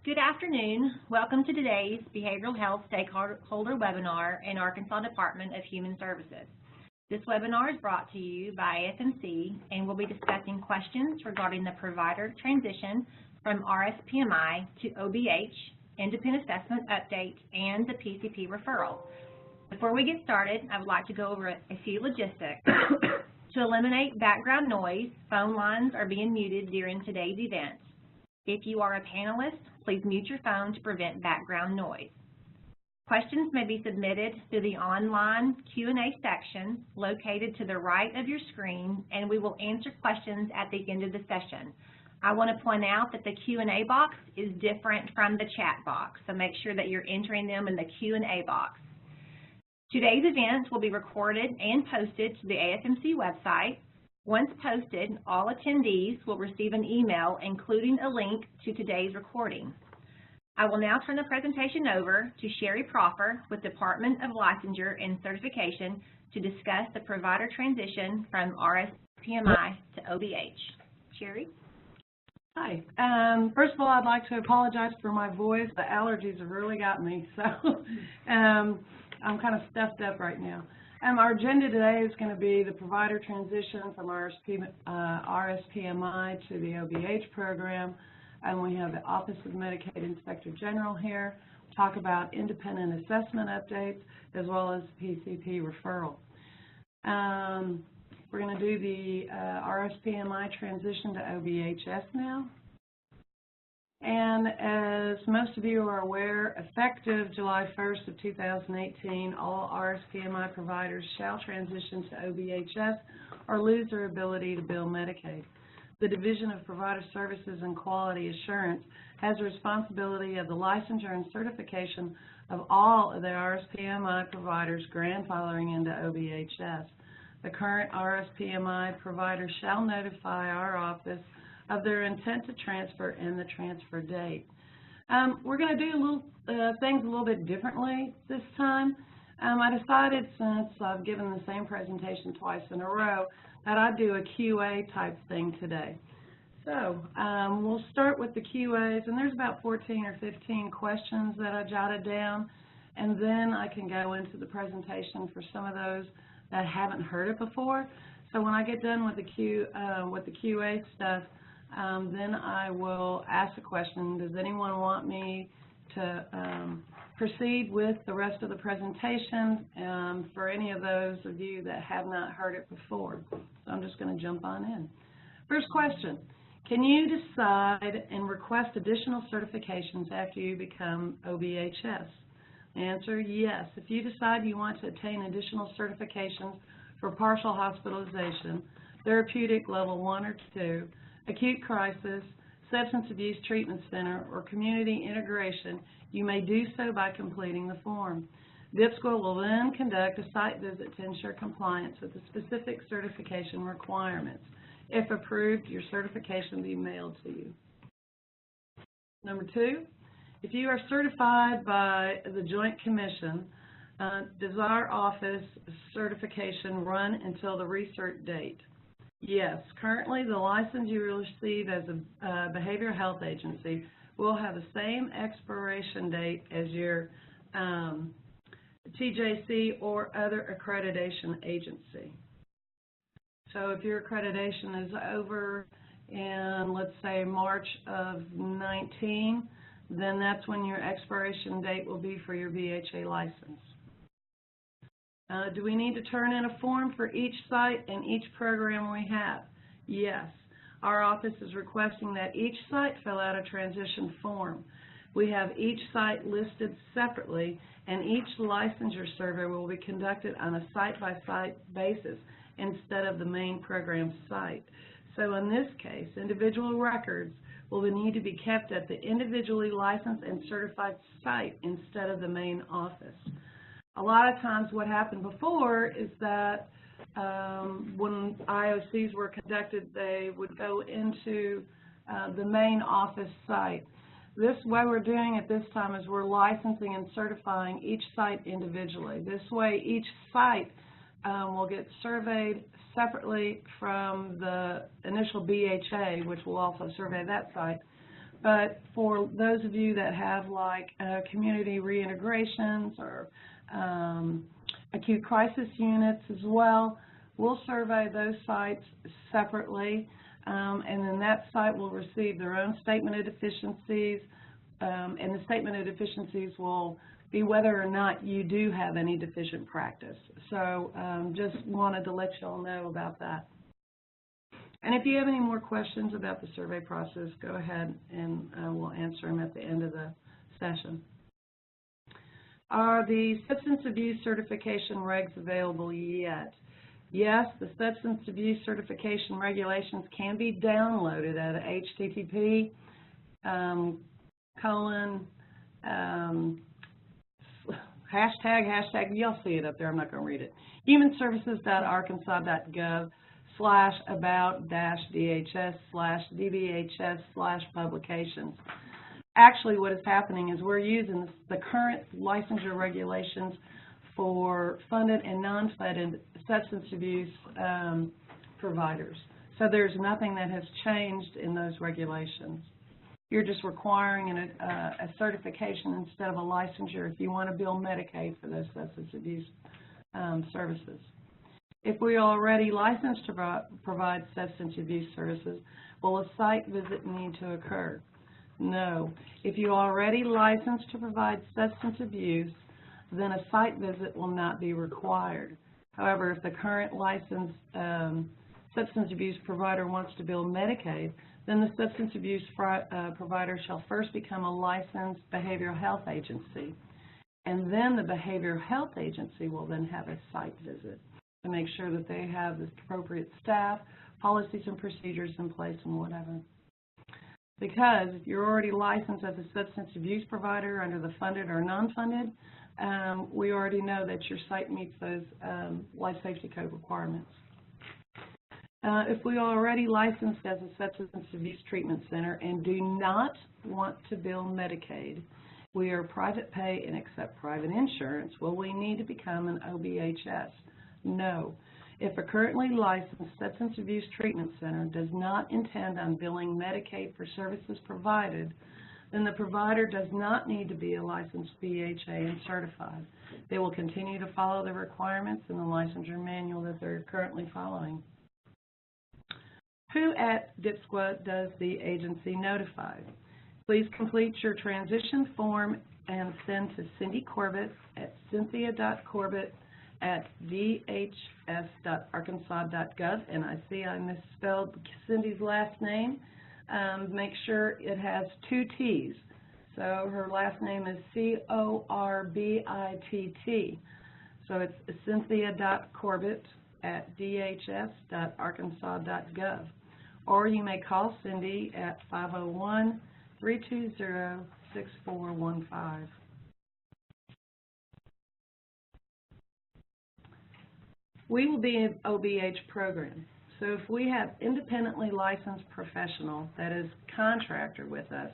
Good afternoon. Welcome to today's Behavioral Health Stakeholder Webinar in Arkansas Department of Human Services. This webinar is brought to you by AFMC and will be discussing questions regarding the provider transition from RSPMI to OBH, independent assessment update, and the PCP referral. Before we get started, I would like to go over a few logistics. To eliminate background noise, phone lines are being muted during today's event. If you are a panelist, please mute your phone to prevent background noise. Questions may be submitted through the online Q&A section located to the right of your screen, and we will answer questions at the end of the session. I want to point out that the Q&A box is different from the chat box, so make sure that you're entering them in the Q&A box. Today's event will be recorded and posted to the AFMC website. Once posted, all attendees will receive an email including a link to today's recording. I will now turn the presentation over to Sherry Proffer with Department of Licensure and Certification to discuss the provider transition from RSPMI to OBH. Sherry? Hi. First of all, I'd like to apologize for my voice. The allergies have really got me, so I'm kind of stuffed up right now. Our agenda today is going to be the provider transition from RSPMI to the OBH program. And we have the Office of Medicaid Inspector General here. We'll talk about independent assessment updates as well as PCP referral. We're going to do the RSPMI transition to OBHS now. And as most of you are aware, effective July 1st of 2018, all RSPMI providers shall transition to OBHS or lose their ability to bill Medicaid. The Division of Provider Services and Quality Assurance has the responsibility of the licensure and certification of all of the RSPMI providers grandfathering into OBHS. The current RSPMI provider shall notify our office of their intent to transfer and the transfer date. We're going to do things a little bit differently this time. I decided, since I've given the same presentation twice in a row, that I'd do a QA type thing today. So we'll start with the QAs, and there's about 14 or 15 questions that I jotted down, and then I can go into the presentation for some of those that haven't heard it before. So when I get done with the QA stuff, then I will ask a question. Does anyone want me to proceed with the rest of the presentation for any of those of you that have not heard it before? So I'm just going to jump on in. First question, can you decide and request additional certifications after you become OBHS? The answer, yes. If you decide you want to obtain additional certifications for partial hospitalization, therapeutic level 1 or 2, acute crisis, substance abuse treatment center, or community integration, you may do so by completing the form. DIPSCO will then conduct a site visit to ensure compliance with the specific certification requirements. If approved, your certification will be mailed to you. Number 2, if you are certified by the Joint Commission, does our office certification run until the recert date? Yes. Currently, the license you will receive as a behavioral health agency will have the same expiration date as your TJC or other accreditation agency. So if your accreditation is over in, let's say, March of 19, then that's when your expiration date will be for your BHA license. Do we need to turn in a form for each site and each program we have? Yes. Our office is requesting that each site fill out a transition form. We have each site listed separately, and each licensure survey will be conducted on a site-by-site basis instead of the main program site. So in this case, individual records will need to be kept at the individually licensed and certified site instead of the main office. A lot of times what happened before is that when IOCs were conducted, they would go into the main office site. This way we're doing it this time is we're licensing and certifying each site individually. This way each site will get surveyed separately from the initial BHA, which will also survey that site. But for those of you that have like community reintegrations or acute crisis units as well, we'll survey those sites separately, and then that site will receive their own statement of deficiencies, and the statement of deficiencies will be whether or not you do have any deficient practice. So just wanted to let you all know about that. And if you have any more questions about the survey process, go ahead and we'll answer them at the end of the session. Are the substance abuse certification regs available yet? Yes, the substance abuse certification regulations can be downloaded at http:// y'all see it up there, I'm not going to read it, humanservices.arkansas.gov/about-DHS/DBHS/publications. Actually, what is happening is we're using the current licensure regulations for funded and non-funded substance abuse providers. So there's nothing that has changed in those regulations. You're just requiring a certification instead of a licensure if you want to bill Medicaid for those substance abuse services. If we are already licensed to provide substance abuse services, will a site visit need to occur? No. If you are already licensed to provide substance abuse, then a site visit will not be required. However, if the current licensed substance abuse provider wants to bill Medicaid, then the substance abuse provider shall first become a licensed behavioral health agency, and then the behavioral health agency will then have a site visit to make sure that they have the appropriate staff, policies and procedures in place and whatever. Because if you're already licensed as a substance abuse provider under the funded or non-funded, we already know that your site meets those life safety code requirements. If we are already licensed as a substance abuse treatment center and do not want to bill Medicaid, we are private pay and accept private insurance, will we need to become an OBHS? No. If a currently licensed substance abuse treatment center does not intend on billing Medicaid for services provided, then the provider does not need to be a licensed BHA and certified. They will continue to follow the requirements in the licensure manual that they're currently following. Who at DHS does the agency notify? Please complete your transition form and send to Cindy Corbett at cynthia.corbett@dhs.arkansas.gov. And I see I misspelled Cindy's last name. Make sure it has 2 T's. So her last name is C-O-R-B-I-T-T. So it's cynthia.corbett@dhs.arkansas.gov. Or you may call Cindy at 501-320-6415. We will be an OBH program. So if we have independently licensed professional that is contractor with us,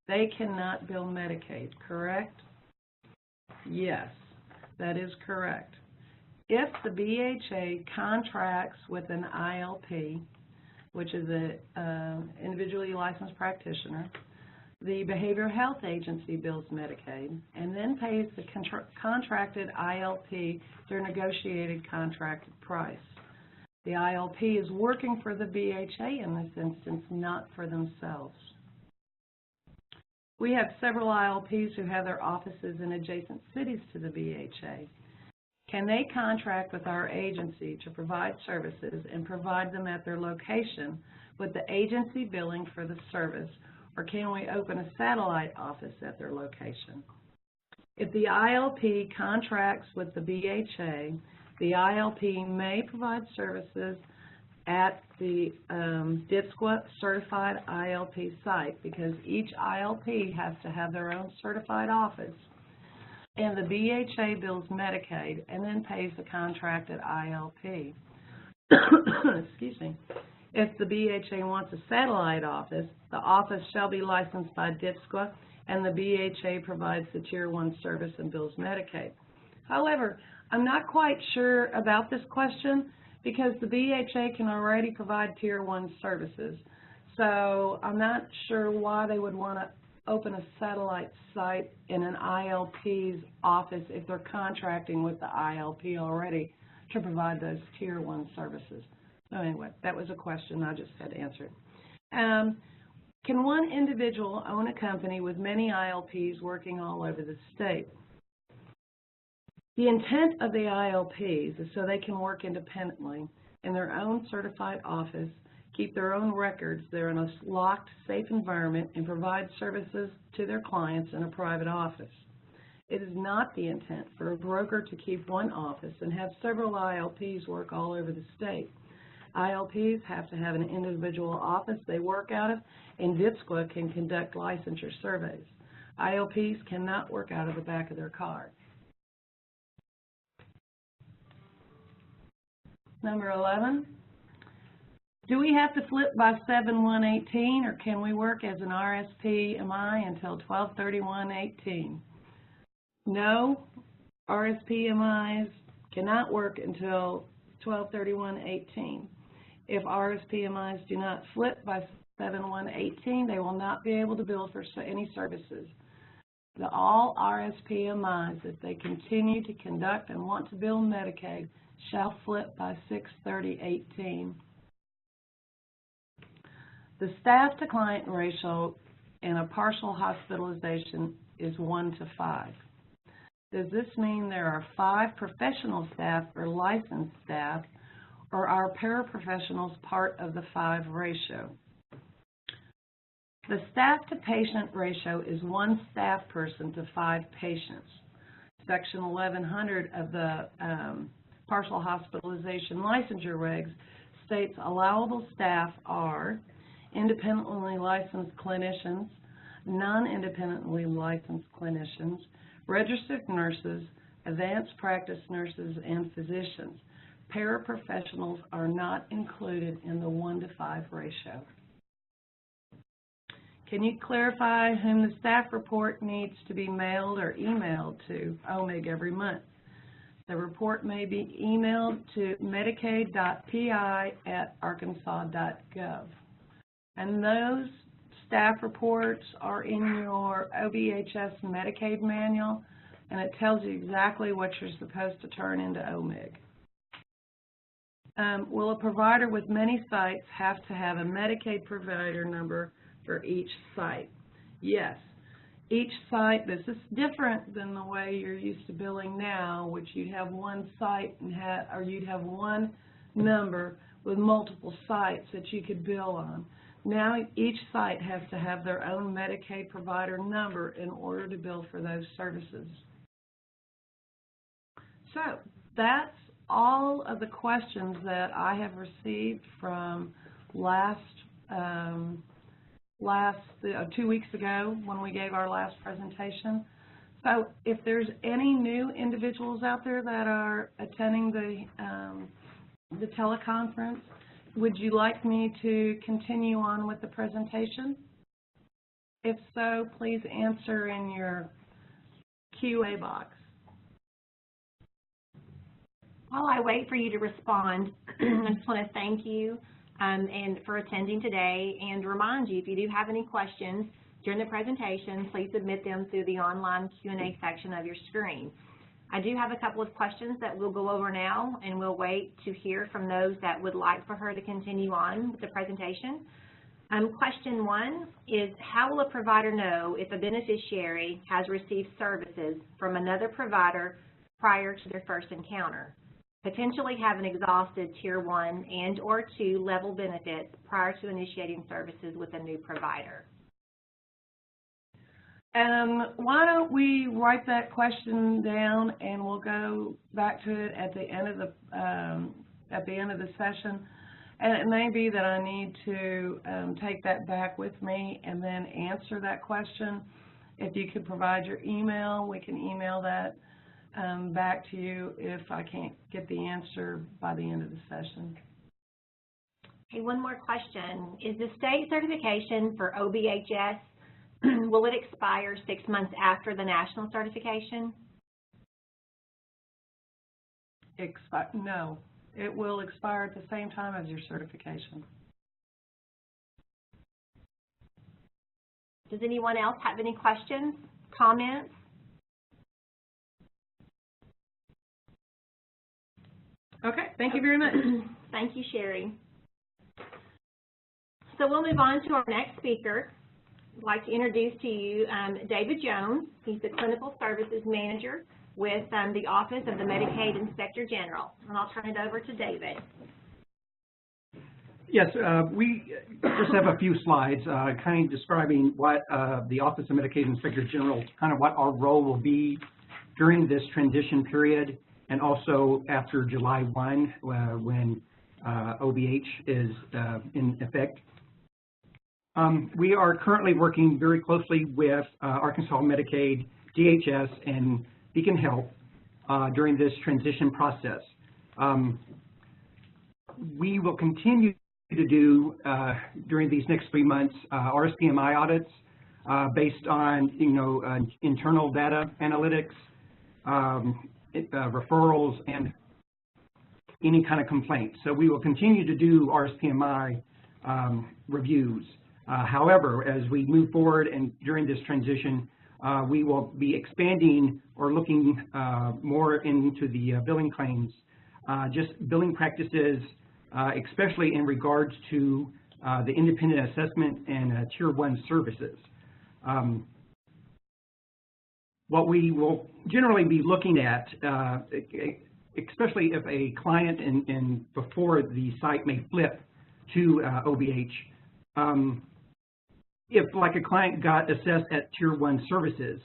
they cannot bill Medicaid, correct? Yes, that is correct. If the BHA contracts with an ILP, which is an individually licensed practitioner, the behavioral health agency bills Medicaid and then pays the contracted ILP their negotiated contracted price. The ILP is working for the BHA in this instance, not for themselves. We have several ILPs who have their offices in adjacent cities to the BHA. Can they contract with our agency to provide services and provide them at their location with the agency billing for the service, or can we open a satellite office at their location? If the ILP contracts with the BHA, the ILP may provide services at the DHS certified ILP site, because each ILP has to have their own certified office, and the BHA bills Medicaid and then pays the contracted ILP. Excuse me. If the BHA wants a satellite office, the office shall be licensed by DHS, and the BHA provides the Tier 1 service and bills Medicaid. However, I'm not quite sure about this question because the BHA can already provide Tier 1 services. So I'm not sure why they would want to open a satellite site in an ILP's office if they're contracting with the ILP already to provide those Tier 1 services. So anyway, that was a question. I just had to answer it. Can one individual own a company with many ILPs working all over the state? The intent of the ILPs is so they can work independently in their own certified office, keep their own records, they're in a locked, safe environment, and provide services to their clients in a private office. It is not the intent for a broker to keep one office and have several ILPs work all over the state. ILPs have to have an individual office they work out of, and DHS can conduct licensure surveys. ILPs cannot work out of the back of their car. Number 11, do we have to flip by 7/1/18, or can we work as an RSPMI until 12/31/18? No, RSPMIs cannot work until 12/31/18. If RSPMIs do not flip by 7/1/18, they will not be able to bill for any services. All RSPMIs, if they continue to conduct and want to bill Medicaid, shall flip by 6/30/18. The staff-to-client ratio in a partial hospitalization is 1:5. Does this mean there are 5 professional staff or licensed staff, or are paraprofessionals part of the 5 ratio? The staff-to-patient ratio is 1 staff person to 5 patients. Section 1100 of the partial hospitalization licensure regs states allowable staff are independently licensed clinicians, non-independently licensed clinicians, registered nurses, advanced practice nurses, and physicians. Paraprofessionals are not included in the 1:5 ratio. Can you clarify whom the staff report needs to be mailed or emailed to OMIG every month? The report may be emailed to medicaid.pi@arkansas.gov. And those staff reports are in your OBHS Medicaid manual, and it tells you exactly what you're supposed to turn into OMIG. Will a provider with many sites have to have a Medicaid provider number for each site? Yes. Each site, this is different than the way you're used to billing now, which you'd have one site and or you'd have one number with multiple sites that you could bill on. Now each site has to have their own Medicaid provider number in order to bill for those services. So that's all of the questions that I have received from 2 weeks ago when we gave our last presentation. So if there's any new individuals out there that are attending the teleconference, would you like me to continue on with the presentation? If so, please answer in your QA box. While I wait for you to respond, I just want to thank you and for attending today, and remind you, if you do have any questions during the presentation, please submit them through the online Q&A section of your screen. I do have a couple of questions that we'll go over now, and we'll wait to hear from those that would like for her to continue on with the presentation. Question 1 is, how will a provider know if a beneficiary has received services from another provider prior to their first encounter? Potentially having exhausted Tier 1 and or 2 level benefits prior to initiating services with a new provider. Why don't we write that question down, and we'll go back to it at the end of the session. And it may be that I need to take that back with me and then answer that question. If you could provide your email, we can email that back to you if I can't get the answer by the end of the session. Okay, one more question. Is the state certification for OBHS, will it expire 6 months after the national certification? No, it will expire at the same time as your certification. Does anyone else have any questions, comments? Okay, thank you very much. Thank you, Sherry. So we'll move on to our next speaker. I'd like to introduce to you David Jones. He's the Clinical Services Manager with the Office of the Medicaid Inspector General. And I'll turn it over to David. Yes, we just have a few slides kind of describing what the Office of Medicaid Inspector General, kind of what our role will be during this transition period, and also after July 1 when OBH is in effect. We are currently working very closely with Arkansas Medicaid, DHS, and Beacon Health during this transition process. We will continue to do during these next 3 months RSPMI audits based on internal data analytics, referrals, and any kind of complaints. So we will continue to do RSPMI reviews. However, as we move forward and during this transition, we will be expanding or looking more into the billing claims, just billing practices, especially in regards to the independent assessment and Tier 1 services. What we will generally be looking at, especially if a client and before the site may flip to OBH, if like a client got assessed at Tier 1 services,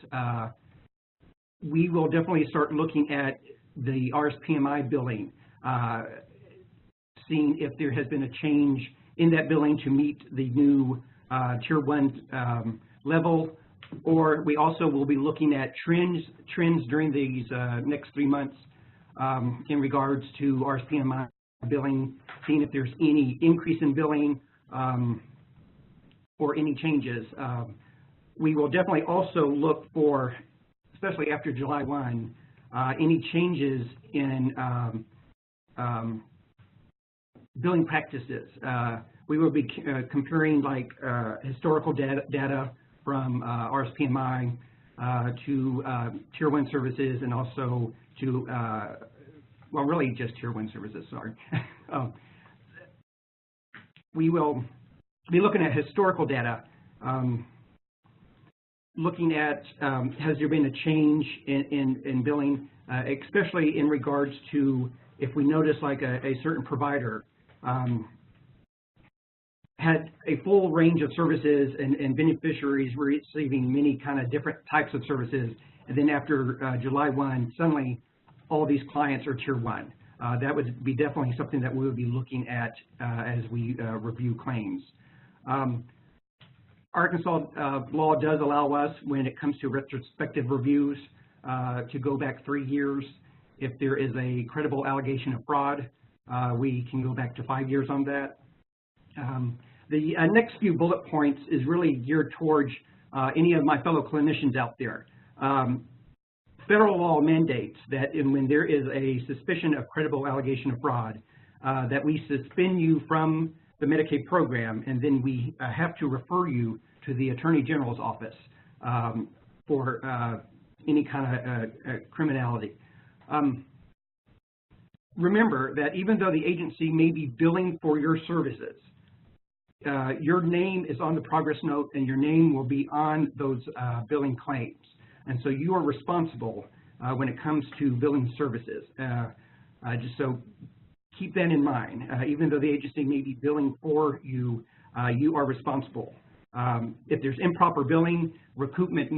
we will definitely start looking at the RSPMI billing, seeing if there has been a change in that billing to meet the new Tier 1 level, or we also will be looking at trends during these next 3 months in regards to RSPMI billing, seeing if there's any increase in billing or any changes. We will definitely also look for, especially after July 1, any changes in billing practices. We will be comparing like historical data from RSPMI to Tier 1 services, and also to, well, really just Tier 1 services, sorry. We will be looking at historical data, looking at has there been a change in billing, especially in regards to if we notice like a certain provider had a full range of services and beneficiaries were receiving many kind of different types of services, and then after July 1, suddenly all these clients are Tier 1. That would be definitely something that we would be looking at as we review claims. Arkansas law does allow us, when it comes to retrospective reviews, to go back 3 years. If there is a credible allegation of fraud, we can go back to 5 years on that. The next few bullet points is really geared towards any of my fellow clinicians out there. Federal law mandates that when there is a suspicion of credible allegation of fraud, that we suspend you from the Medicaid program, and then we have to refer you to the Attorney General's office for any kind of criminality. Remember that even though the agency may be billing for your services, your name is on the progress note, and your name will be on those billing claims. And so you are responsible when it comes to billing services. Just so keep that in mind. Even though the agency may be billing for you, you are responsible. If there's improper billing, recoupment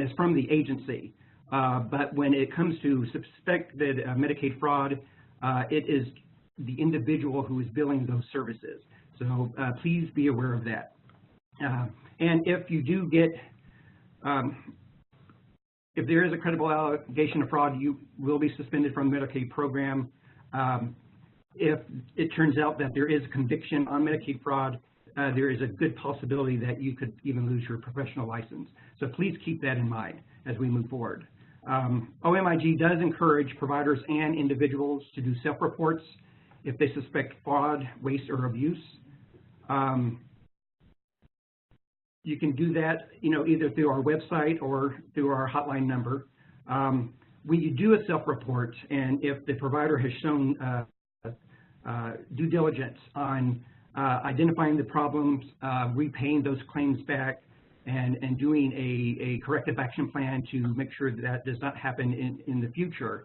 is from the agency. But when it comes to suspected Medicaid fraud, it is the individual who is billing those services. So please be aware of that. And if you do get, if there is a credible allegation of fraud, you will be suspended from the Medicaid program. If it turns out that there is a conviction on Medicaid fraud, there is a good possibility that you could even lose your professional license. So please keep that in mind as we move forward. OMIG does encourage providers and individuals to do self-reports if they suspect fraud, waste, or abuse. you can do that, either through our website or through our hotline number. When you do a self-report, and if the provider has shown due diligence on identifying the problems, repaying those claims back, and doing a corrective action plan to make sure that that does not happen in the future,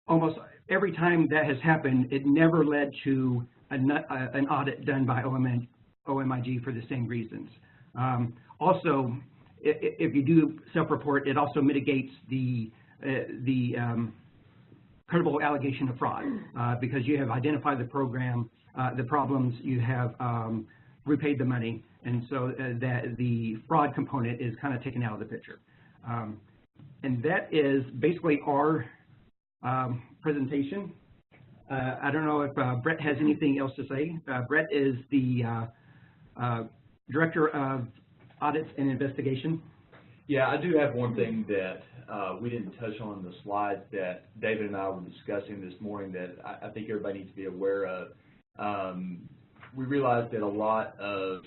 almost every time that has happened, it never led to an audit done by OMIG for the same reasons. Also, if you do self-report, it also mitigates the credible allegation of fraud because you have identified the program, the problems, you have repaid the money, and so that the fraud component is kind of taken out of the picture. And that is basically our presentation. I don't know if Brett has anything else to say. Brett is the Director of Audits and Investigation. Yeah, I do have one thing that we didn't touch on in the slides that David and I were discussing this morning that I think everybody needs to be aware of. We realized that a lot of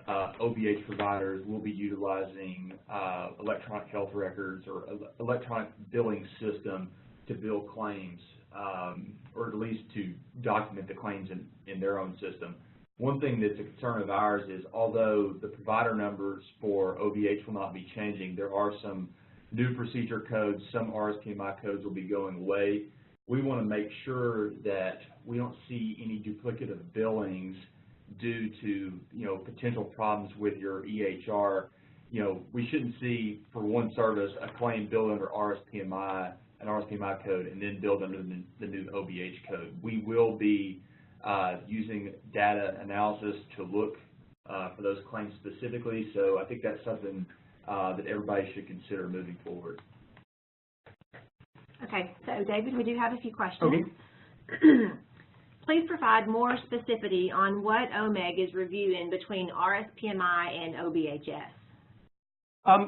OBH providers will be utilizing electronic health records or electronic billing system to bill claims, or at least to document the claims in their own system. One thing that's a concern of ours is although the provider numbers for OBH will not be changing, there are some new procedure codes, some RSPMI codes will be going away. We want to make sure that we don't see any duplicative billings due to, potential problems with your EHR. We shouldn't see for one service a claim billed under RSPMI, an RSPMI code, and then billed under the new OBH code. We will be using data analysis to look for those claims specifically, so I think that's something that everybody should consider moving forward. Okay, so David, we do have a few questions. Okay. Please provide more specificity on what OMEG is reviewing between RSPMI and OBHS.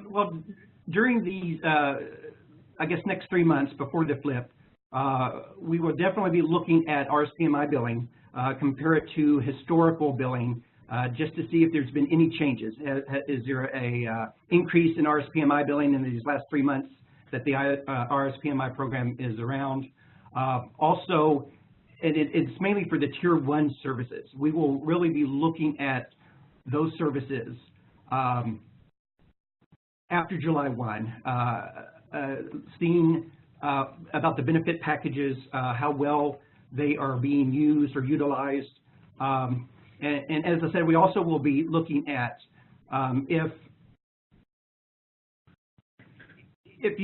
Well, during these, I guess, next 3 months before the flip, we will definitely be looking at RSPMI billing, compare it to historical billing, just to see if there's been any changes. Is there a increase in RSPMI billing in these last 3 months that the RSPMI program is around? Also, it's mainly for the Tier 1 services. We will really be looking at those services after July 1, seeing about the benefit packages, how well they are being used or utilized. And as I said, we also will be looking at if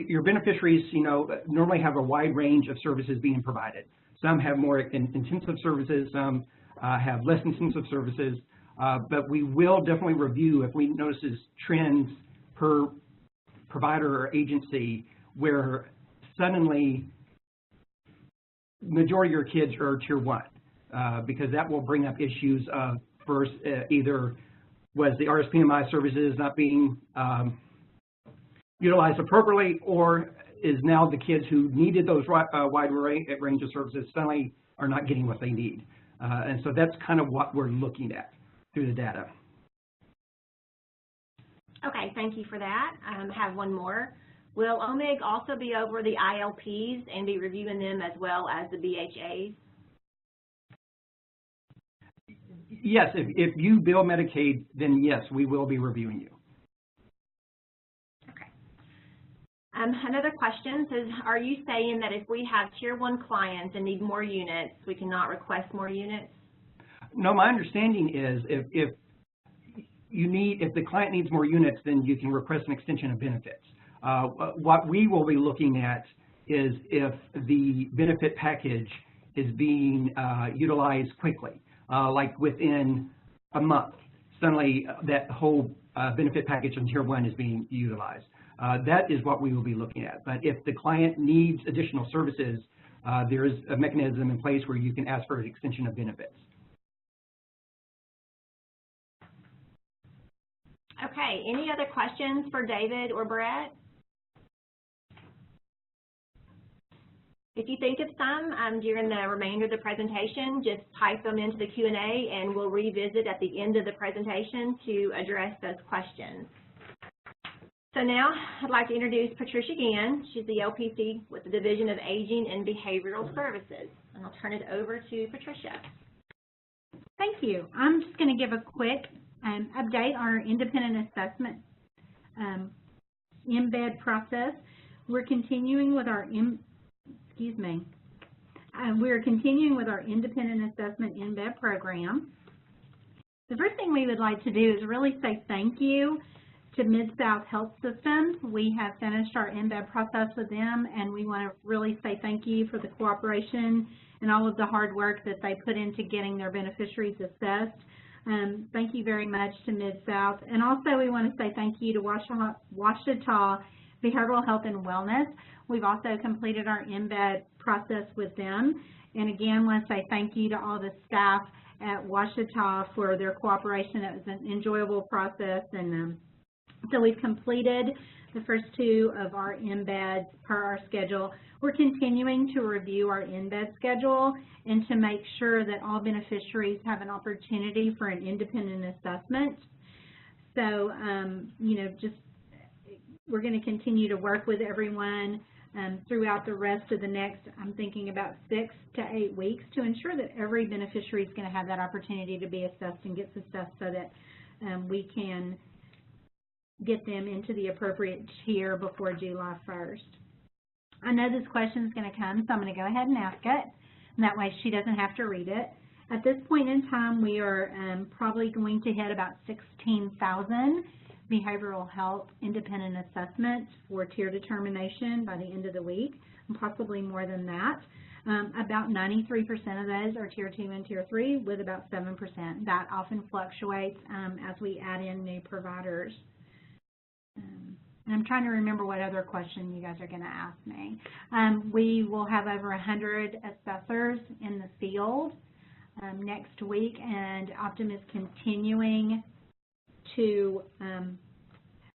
your beneficiaries, normally have a wide range of services being provided. Some have more intensive services, some have less intensive services, but we will definitely review if we notice trends per provider or agency where suddenly majority of your kids are Tier 1, because that will bring up issues of first, either was the RSPMI services not being utilized appropriately, or is now the kids who needed those wide range of services suddenly are not getting what they need. And so that's kind of what we're looking at through the data. Okay, thank you for that. I have one more. Will OMEG also be over the ILPs and be reviewing them as well as the BHAs? Yes, if you bill Medicaid, then yes, we will be reviewing you. Another question says, are you saying that if we have Tier 1 clients and need more units, we cannot request more units? No, my understanding is if the client needs more units, then you can request an extension of benefits. What we will be looking at is if the benefit package is being utilized quickly, like within a month, suddenly that whole benefit package on Tier 1 is being utilized. That is what we will be looking at. But if the client needs additional services, there is a mechanism in place where you can ask for an extension of benefits. Okay, any other questions for David or Brett? If you think of some during the remainder of the presentation, just type them into the Q&A and we'll revisit at the end of the presentation to address those questions. So now I'd like to introduce Patricia Gann. She's the LPC with the Division of Aging and Behavioral Services. And I'll turn it over to Patricia. Thank you. I'm just going to give a quick update on our independent assessment embed process. We're continuing with our we're continuing with our independent assessment embed program. The first thing we would like to do is really say thank you to Mid-South Health System. We have finished our embed process with them, and we want to really say thank you for the cooperation and all of the hard work that they put into getting their beneficiaries assessed. Thank you very much to Mid-South. And also we want to say thank you to Ouachita Behavioral Health and Wellness. We've also completed our embed process with them. And again, want to say thank you to all the staff at Ouachita for their cooperation. It was an enjoyable process. And so we've completed the first two of our embeds per our schedule. We're continuing to review our embed schedule and to make sure that all beneficiaries have an opportunity for an independent assessment. So, we're going to continue to work with everyone throughout the rest of the next, I'm thinking about 6 to 8 weeks, to ensure that every beneficiary is going to have that opportunity to be assessed and gets assessed so that we can get them into the appropriate tier before July 1st. I know this question is going to come, so I'm going to go ahead and ask it, and that way she doesn't have to read it. At this point in time, we are probably going to hit about 16,000 behavioral health independent assessments for tier determination by the end of the week, and possibly more than that. About 93% of those are tier 2 and tier 3, with about 7%. That often fluctuates as we add in new providers. And I'm trying to remember what other question you guys are going to ask me. We will have over 100 assessors in the field next week, and Optum is continuing to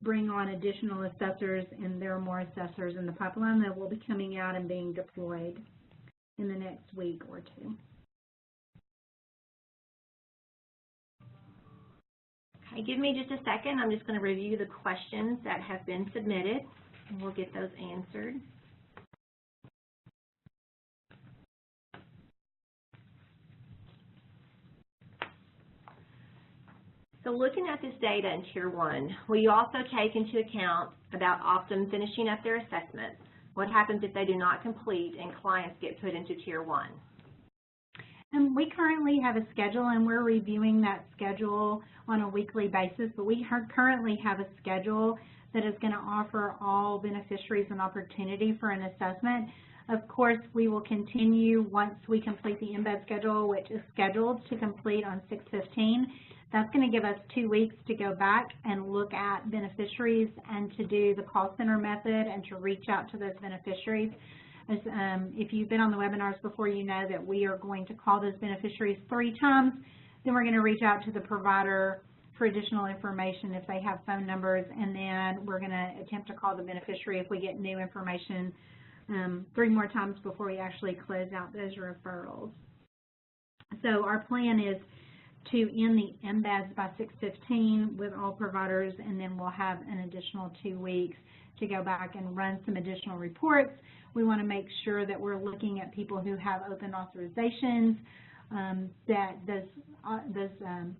bring on additional assessors, and there are more assessors in the pipeline that will be coming out and being deployed in the next week or two. Okay, give me just a second. I'm just going to review the questions that have been submitted, and we'll get those answered. So looking at this data in Tier 1, we also take into account about Optum finishing up their assessment. What happens if they do not complete and clients get put into Tier 1? And we currently have a schedule, and we're reviewing that schedule on a weekly basis, but we currently have a schedule that is going to offer all beneficiaries an opportunity for an assessment. Of course, we will continue once we complete the embed schedule, which is scheduled to complete on 6/15. That's going to give us 2 weeks to go back and look at beneficiaries and to do the call center method and to reach out to those beneficiaries. If you've been on the webinars before, you know that we are going to call those beneficiaries 3 times. Then we're going to reach out to the provider for additional information if they have phone numbers, and then we're going to attempt to call the beneficiary if we get new information 3 more times before we actually close out those referrals. So our plan is to end the embeds by 6/15 with all providers, and then we'll have an additional 2 weeks to go back and run some additional reports. We want to make sure that we're looking at people who have open authorizations, that those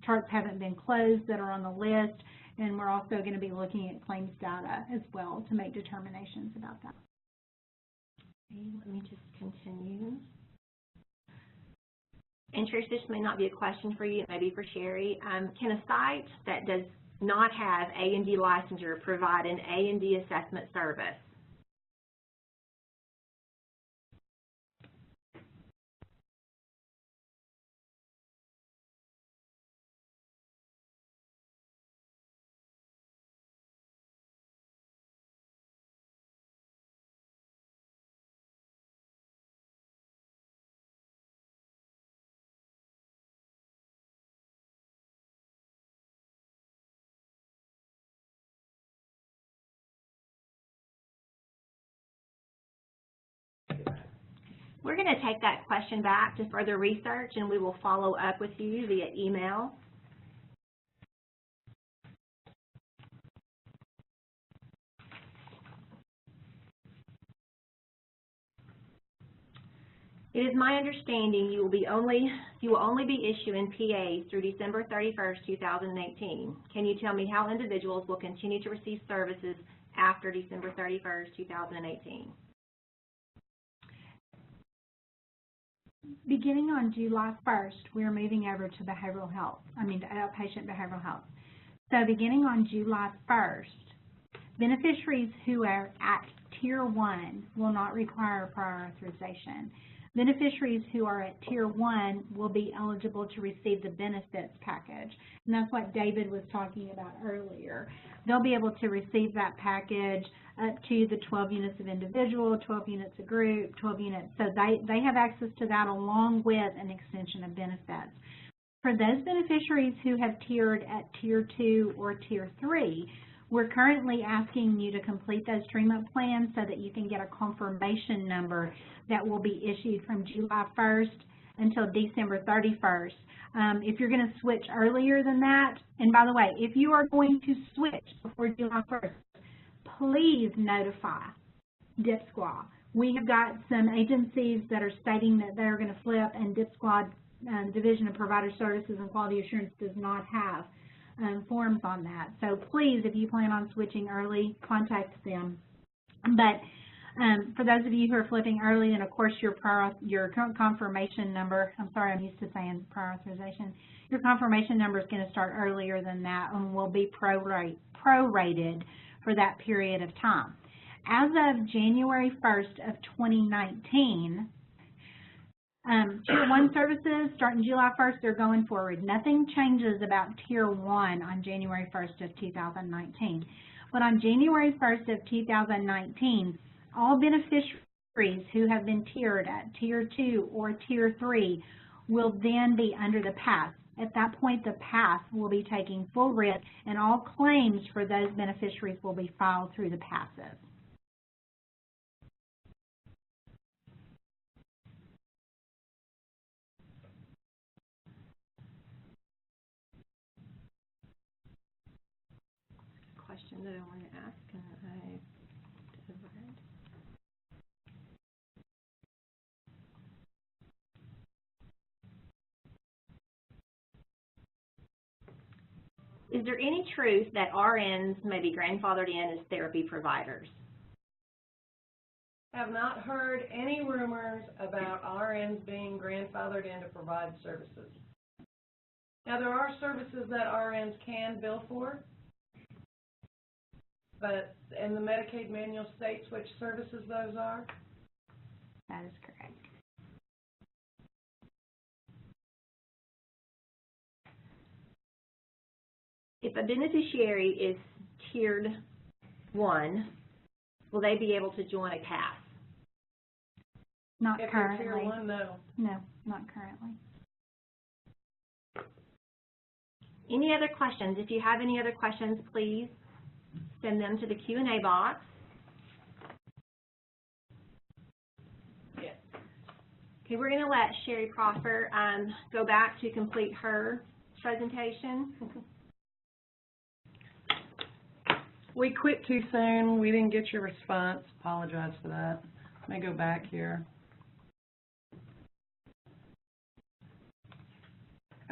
charts haven't been closed, that are on the list, and we're also going to be looking at claims data as well to make determinations about that. Okay, let me just continue. And Trish, this may not be a question for you, it may be for Sherry. Can a site that does not have A&D licensure provide an A&D assessment service? We're going to take that question back to further research, and we will follow up with you via email. It is my understanding you will only be issuing PAs through December 31st, 2018. Can you tell me how individuals will continue to receive services after December 31st, 2018? Beginning on July 1st, we are moving over to to outpatient behavioral health. So beginning on July 1st, beneficiaries who are at Tier 1 will not require prior authorization. Beneficiaries who are at Tier 1 will be eligible to receive the benefits package, and that's what David was talking about earlier. They'll be able to receive that package up to the 12 units of individual, 12 units of group, 12 units. So they have access to that along with an extension of benefits. For those beneficiaries who have tiered at Tier 2 or Tier 3, we're currently asking you to complete those treatment plans so that you can get a confirmation number that will be issued from July 1st until December 31st. If you're going to switch earlier than that, and by the way, if you are going to switch before July 1st, please notify DIPSQA. We have got some agencies that are stating that they're going to flip, and DIPSQA, Division of Provider Services and Quality Assurance, does not have forms on that. So please, if you plan on switching early, contact them. But for those of you who are flipping early, and of course your confirmation number, I'm sorry, I'm used to saying prior authorization, your confirmation number is going to start earlier than that and will be prorated for that period of time. As of January 1st of 2019, Tier 1 services, starting July 1st, they're going forward. Nothing changes about Tier 1 on January 1st of 2019. But on January 1st of 2019, all beneficiaries who have been tiered at Tier 2 or Tier 3 will then be under the PASS. At that point, the PASS will be taking full risk, and all claims for those beneficiaries will be filed through the PASSes. Question that I want to ask, and I desired. Is there any truth that RNs may be grandfathered in as therapy providers? Have not heard any rumors about RNs being grandfathered in to provide services. Now, there are services that RNs can bill for, but in the Medicaid manual states which services those are. That is correct. If a beneficiary is tiered 1, will they be able to join a PASS? Not if currently. Tier 1, no. No, not currently. Any other questions? If you have any other questions, please send them to the Q&A box. Yes. Okay, we're going to let Sherry Prosper go back to complete her presentation. We quit too soon. We didn't get your response. Apologize for that. Let me go back here.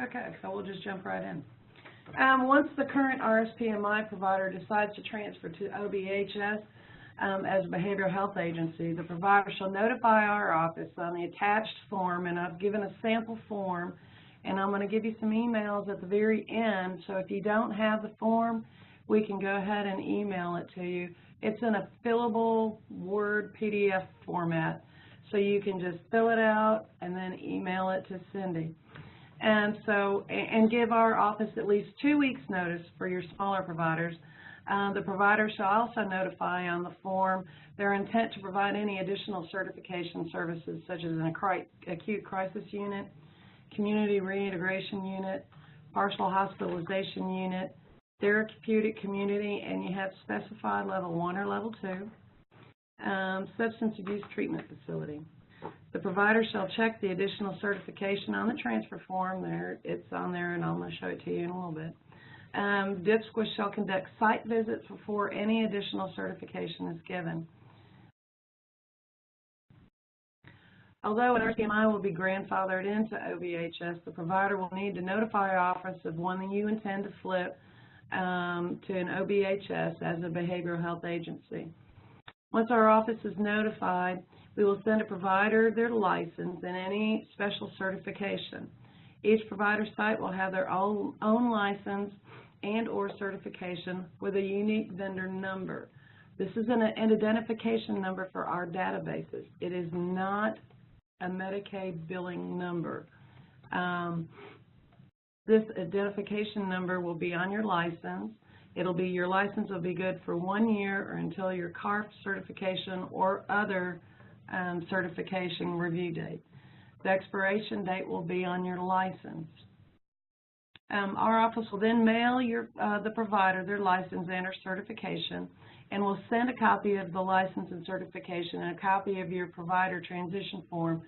Okay, so we'll just jump right in. Once the current RSPMI provider decides to transfer to OBHS as a behavioral health agency, the provider shall notify our office on the attached form, and I've given a sample form, and I'm going to give you some emails at the very end, so if you don't have the form, we can go ahead and email it to you. It's in a fillable Word PDF format, so you can just fill it out and then email it to Cindy. And give our office at least 2 weeks notice for your smaller providers. The provider shall also notify on the form their intent to provide any additional certification services such as an acute crisis unit, community reintegration unit, partial hospitalization unit, therapeutic community, and you have specified level 1 or level 2, substance abuse treatment facility. The provider shall check the additional certification on the transfer form. It's on there, and I'm going to show it to you in a little bit. DHS shall conduct site visits before any additional certification is given. Although an RSPMI will be grandfathered into OBHS, the provider will need to notify our office of when you intend to flip to an OBHS as a behavioral health agency. Once our office is notified, we will send a provider their license and any special certification. Each provider site will have their own license and or certification with a unique vendor number. This is an identification number for our databases. It is not a Medicaid billing number. This identification number will be on your license. Your license will be good for 1 year or until your CARF certification or other certification review date. The expiration date will be on your license. Our office will then mail the provider their license and or certification, and will send a copy of the license and certification and a copy of your provider transition form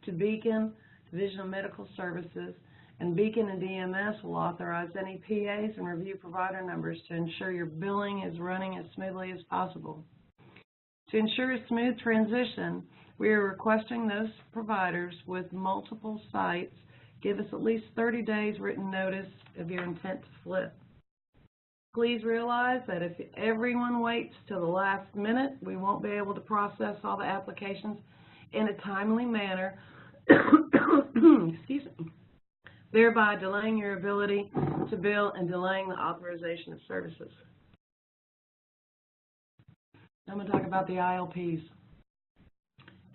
to Beacon, Division of Medical Services, and Beacon and DMS will authorize any PAs and review provider numbers to ensure your billing is running as smoothly as possible. To ensure a smooth transition, we are requesting those providers with multiple sites give us at least 30 days written notice of your intent to flip. Please realize that if everyone waits till the last minute, we won't be able to process all the applications in a timely manner, excuse me, thereby delaying your ability to bill and delaying the authorization of services. I'm going to talk about the ILPs.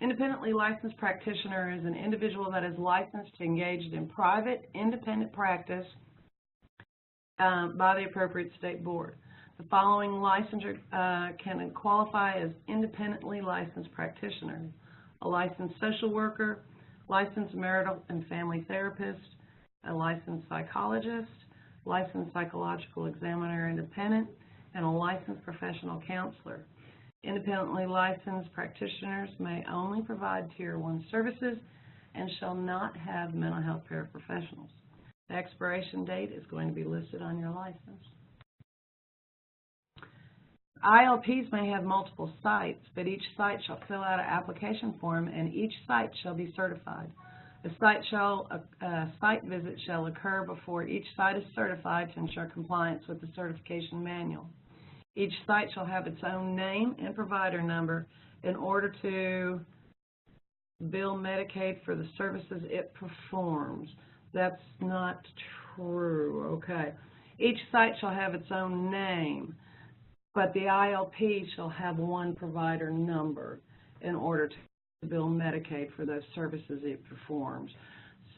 Independently licensed practitioner is an individual that is licensed to engage in private independent practice by the appropriate state board. The following licensure can qualify as independently licensed practitioner: a licensed social worker, licensed marital and family therapist, a licensed psychologist, licensed psychological examiner independent, and a licensed professional counselor. Independently licensed practitioners may only provide Tier 1 services and shall not have mental health paraprofessionals. The expiration date is going to be listed on your license. ILPs may have multiple sites, but each site shall fill out an application form and each site shall be certified. A site visit shall occur before each site is certified to ensure compliance with the certification manual. Each site shall have its own name and provider number in order to bill Medicaid for the services it performs. That's not true. Okay. Each site shall have its own name, but the ILP shall have one provider number in order to bill Medicaid for those services it performs.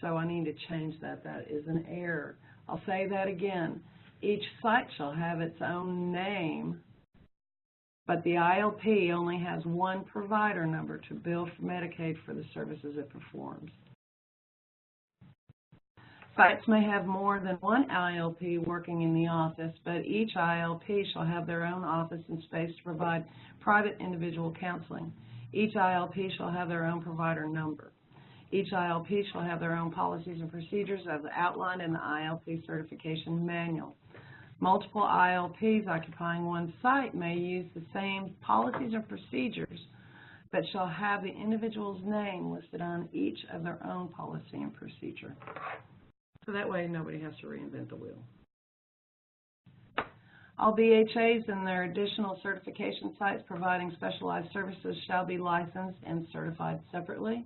So I need to change that. That is an error. I'll say that again. Each site shall have its own name, but the ILP only has one provider number to bill for Medicaid for the services it performs. Sites may have more than one ILP working in the office, but each ILP shall have their own office and space to provide private individual counseling. Each ILP shall have their own provider number. Each ILP shall have their own policies and procedures as outlined in the ILP certification manual. Multiple ILPs occupying one site may use the same policies and procedures, but shall have the individual's name listed on each of their own policy and procedure. So that way nobody has to reinvent the wheel. All BHAs and their additional certification sites providing specialized services shall be licensed and certified separately.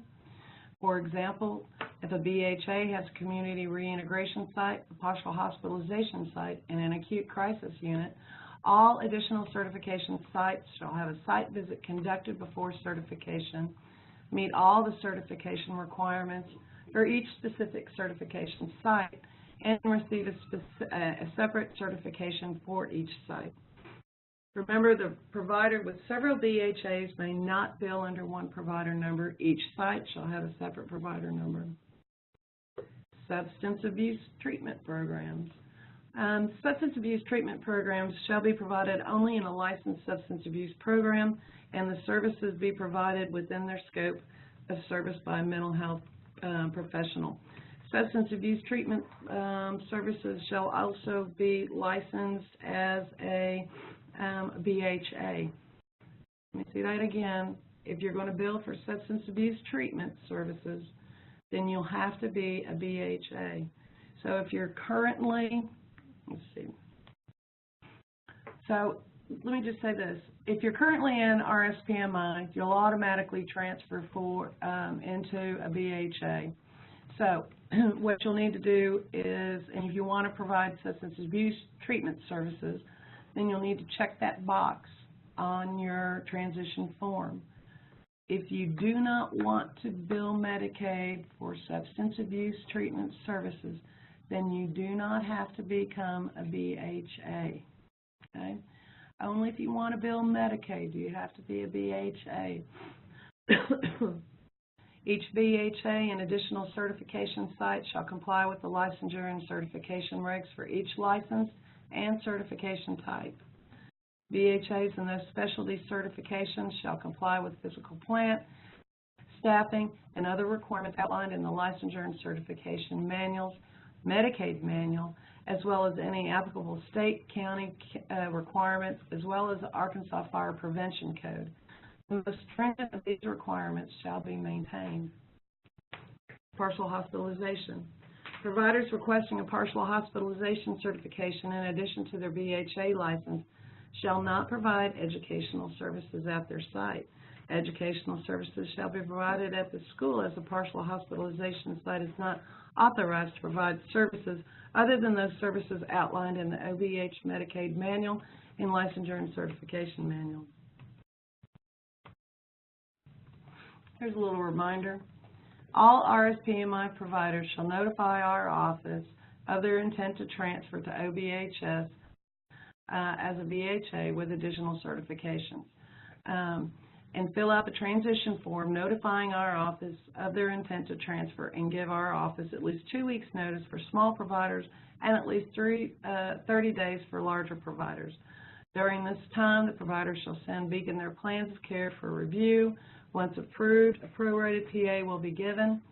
For example, if a BHA has a community reintegration site, a partial hospitalization site, and an acute crisis unit, all additional certification sites shall have a site visit conducted before certification, meet all the certification requirements for each specific certification site, and receive a separate certification for each site. Remember, the provider with several BHAs may not bill under one provider number. Each site shall have a separate provider number. Substance abuse treatment programs. Substance abuse treatment programs shall be provided only in a licensed substance abuse program, and the services be provided within their scope of service by a mental health professional. Substance abuse treatment services shall also be licensed as a BHA. Let me say that again. If you're going to bill for substance abuse treatment services, then you'll have to be a BHA. So if you're currently, let's see. So let me just say this. If you're currently in RSPMI, you'll automatically transfer into a BHA. So what you'll need to do is, and if you want to provide substance abuse treatment services, then you'll need to check that box on your transition form. If you do not want to bill Medicaid for substance abuse treatment services, then you do not have to become a BHA. Okay? Only if you want to bill Medicaid do you have to be a BHA. Each BHA and additional certification site shall comply with the licensure and certification regs for each license and certification type. BHAs and those specialty certifications shall comply with physical plant, staffing, and other requirements outlined in the licensure and certification manuals, Medicaid manual, as well as any applicable state, county requirements, as well as the Arkansas Fire Prevention Code. The most stringent of these requirements shall be maintained. Partial hospitalization. Providers requesting a partial hospitalization certification in addition to their BHA license shall not provide educational services at their site. Educational services shall be provided at the school, as a partial hospitalization site is not authorized to provide services other than those services outlined in the OBH Medicaid manual and licensure and certification manual. Here's a little reminder. All RSPMI providers shall notify our office of their intent to transfer to OBHS as a BHA with additional certifications, and fill out the transition form notifying our office of their intent to transfer, and give our office at least 2 weeks notice for small providers and at least 30 days for larger providers. During this time, the provider shall send Beacon their plans of care for review. Once approved, a prorated PA will be given.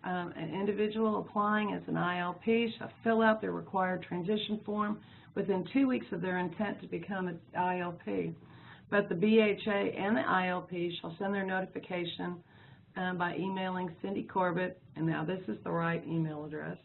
An individual applying as an ILP shall fill out their required transition form within 2 weeks of their intent to become an ILP. But the BHA and the ILP shall send their notification by emailing Cindy Corbett, and now this is the right email address,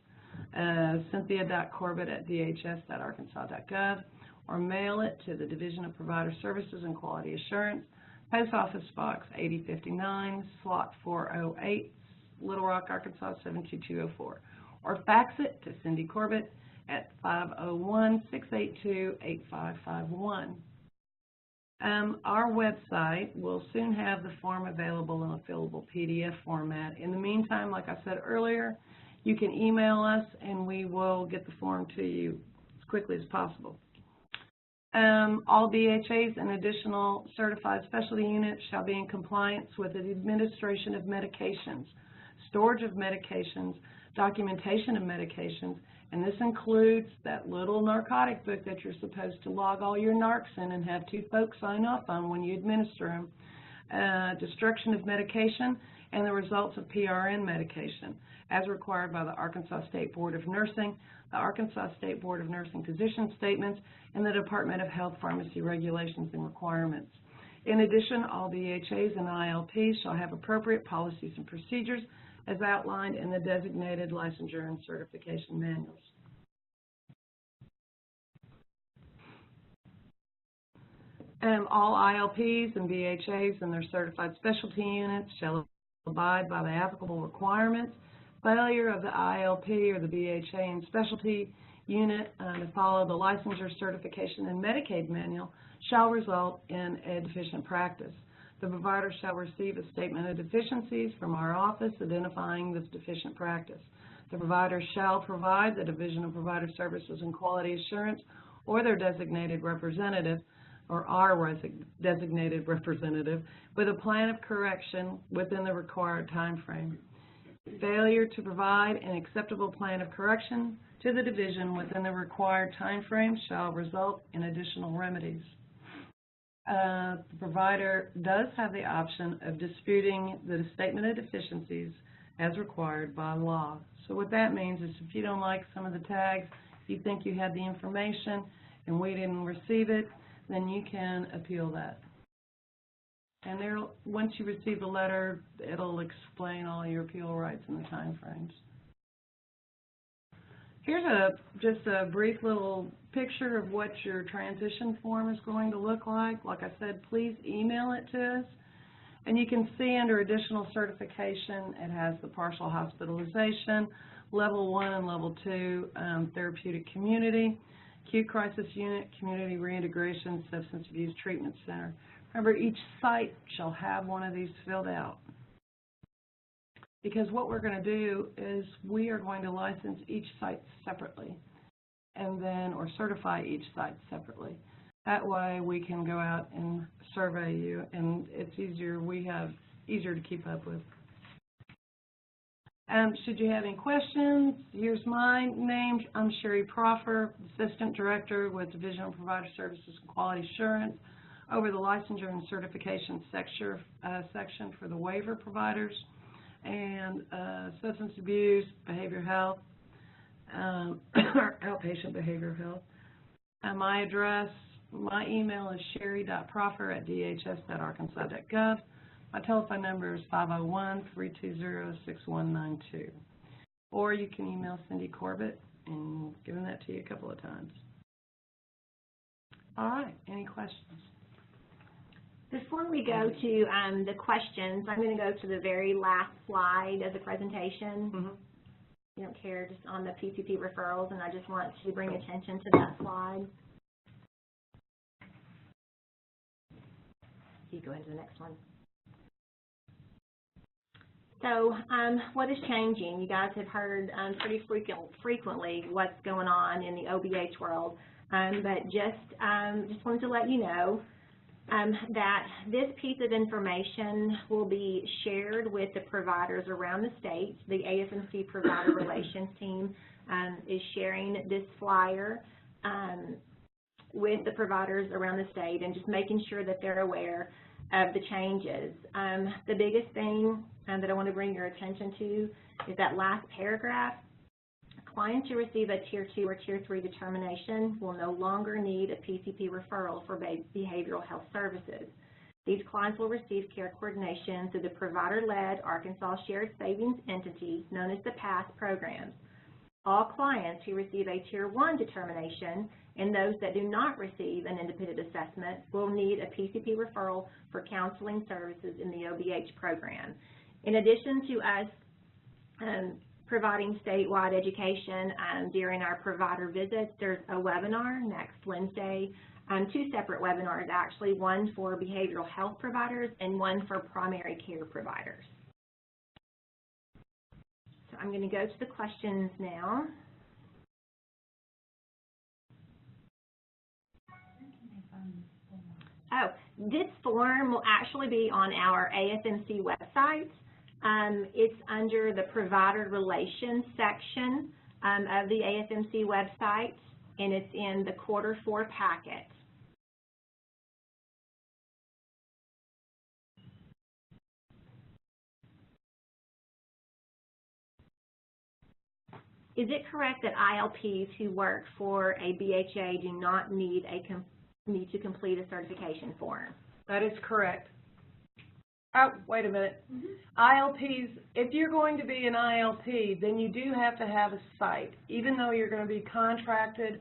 cynthia.corbett@dhs.arkansas.gov, or mail it to the Division of Provider Services and Quality Assurance, Post Office Box 8059, Slot 408, Little Rock, Arkansas 72204, or fax it to Cindy Corbett at 501-682-8551. Our website will soon have the form available in a fillable PDF format. In the meantime, like I said earlier, you can email us and we will get the form to you as quickly as possible. All BHAs and additional certified specialty units shall be in compliance with the administration of medications, storage of medications, documentation of medications, and this includes that little narcotic book that you're supposed to log all your narcs in and have 2 folks sign off on when you administer them, destruction of medication, and the results of PRN medication, as required by the Arkansas State Board of Nursing, the Arkansas State Board of Nursing position statements, and the Department of Health Pharmacy regulations and requirements. In addition, all BHAs and ILPs shall have appropriate policies and procedures as outlined in the designated licensure and certification manuals. All ILPs and BHAs and their certified specialty units shall abide by the applicable requirements. Failure of the ILP or the BHA and specialty unit to follow the licensure, certification, and Medicaid manual shall result in a deficient practice. The provider shall receive a statement of deficiencies from our office identifying this deficient practice. The provider shall provide the Division of Provider Services and Quality Assurance or their designated representative, or our designated representative, with a plan of correction within the required time frame. Failure to provide an acceptable plan of correction to the division within the required time frame shall result in additional remedies. the provider does have the option of disputing the statement of deficiencies as required by law. So what that means is if you don't like some of the tags, if you think you had the information and we didn't receive it, then you can appeal that. And once you receive the letter, it'll explain all your appeal rights and the time frames. Here's just a brief little picture of what your transition form is going to look like. Like I said, please email it to us. And you can see under additional certification, it has the partial hospitalization, level 1 and level 2 therapeutic community, acute crisis unit, community reintegration, substance abuse treatment center. Remember, each site shall have one of these filled out. Because what we're going to do is we are going to license each site separately and then, or certify each site separately. That way we can go out and survey you, and it's easier, easier to keep up with. Should you have any questions, here's my name. I'm Sherry Proffer, Assistant Director with Division of Provider Services and Quality Assurance, over the licensure and certification section for the waiver providers and substance abuse, behavioral health, outpatient behavioral health. My address, my email is sherry.proffer@dhs.arkansas.gov. My telephone number is 501-320-6192. Or you can email Cindy Corbett, and given that to you a couple of times. All right, any questions? Before we go to the questions, I'm going to go to the very last slide of the presentation. Mm-hmm. You don't care, just on the PCP referrals, and I just want to bring attention to that slide. You go into the next one. So what is changing? You guys have heard pretty frequently what's going on in the OBH world, but just wanted to let you know that this piece of information will be shared with the providers around the state. The AFMC Provider Relations team is sharing this flyer with the providers around the state and just making sure that they're aware of the changes. The biggest thing that I want to bring your attention to is that last paragraph. Clients who receive a Tier 2 or Tier 3 determination will no longer need a PCP referral for behavioral health services. These clients will receive care coordination through the provider-led Arkansas Shared Savings entity known as the PASS programs. All clients who receive a Tier 1 determination and those that do not receive an independent assessment will need a PCP referral for counseling services in the OBH program. In addition to us providing statewide education during our provider visits, there's a webinar next Wednesday, two separate webinars actually, one for behavioral health providers and one for primary care providers. So I'm going to go to the questions now. Oh, this form will actually be on our AFMC website. It's under the Provider Relations section of the AFMC website, and it's in the Quarter 4 packet. Is it correct that ILPs who work for a BHA do not need to complete a certification form? That is correct. Oh, wait a minute. ILPs, if you're going to be an ILP, then you do have to have a site. Even though you're going to be contracted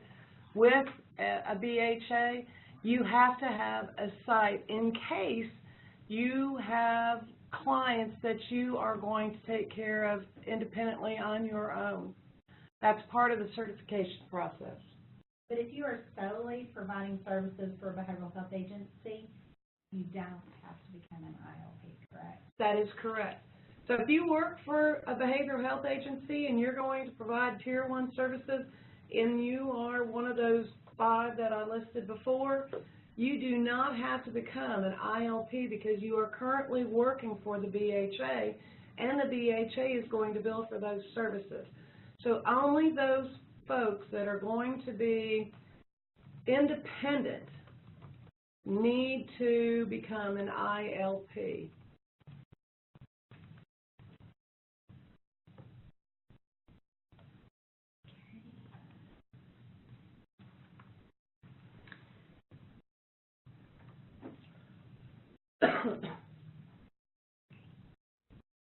with a BHA, you have to have a site in case you have clients that you are going to take care of independently on your own. That's part of the certification process. But if you are solely providing services for a behavioral health agency, you don't have to become an ILP, correct? That is correct. So if you work for a behavioral health agency and you're going to provide Tier 1 services and you are one of those 5 that I listed before, you do not have to become an ILP because you are currently working for the BHA and the BHA is going to bill for those services. So only those folks that are going to be independent need to become an ILP.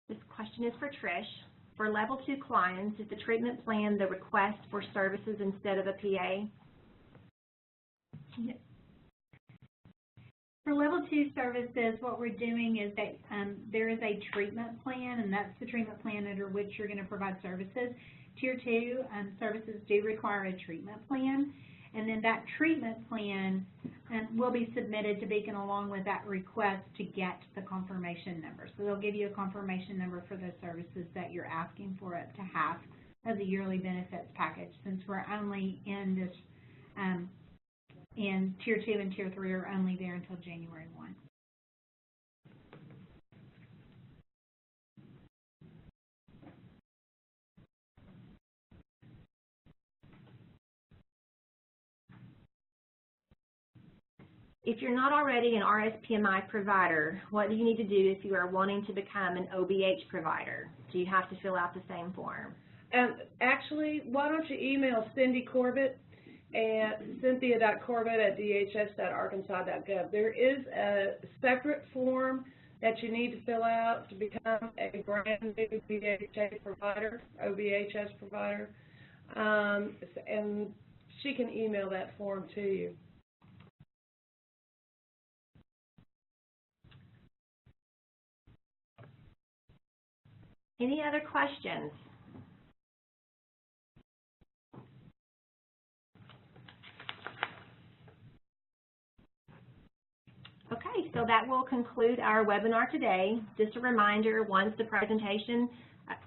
This question is for Trish. For Level 2 clients, is the treatment plan the request for services instead of a PA? Yes. For Level 2 services, what we're doing is that there is a treatment plan, and that's the treatment plan under which you're going to provide services. Tier 2 services do require a treatment plan, and then that treatment plan will be submitted to Beacon along with that request to get the confirmation number. So they'll give you a confirmation number for those services that you're asking for up to half of the yearly benefits package, since we're only in this in Tier 2 and Tier 3 are only there until January 1. If you're not already an RSPMI provider, what do you need to do if you are wanting to become an OBH provider? Do you have to fill out the same form? Actually, why don't you email Cindy Corbett at cynthia.corbett@dhs.arkansas.gov. There is a separate form that you need to fill out to become a brand new DHS provider, OBHS provider, and she can email that form to you. Any other questions? Okay, so that will conclude our webinar today. Just a reminder, once the presentation,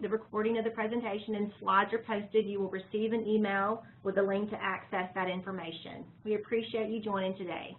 the recording of the presentation and slides are posted, you will receive an email with a link to access that information. We appreciate you joining today.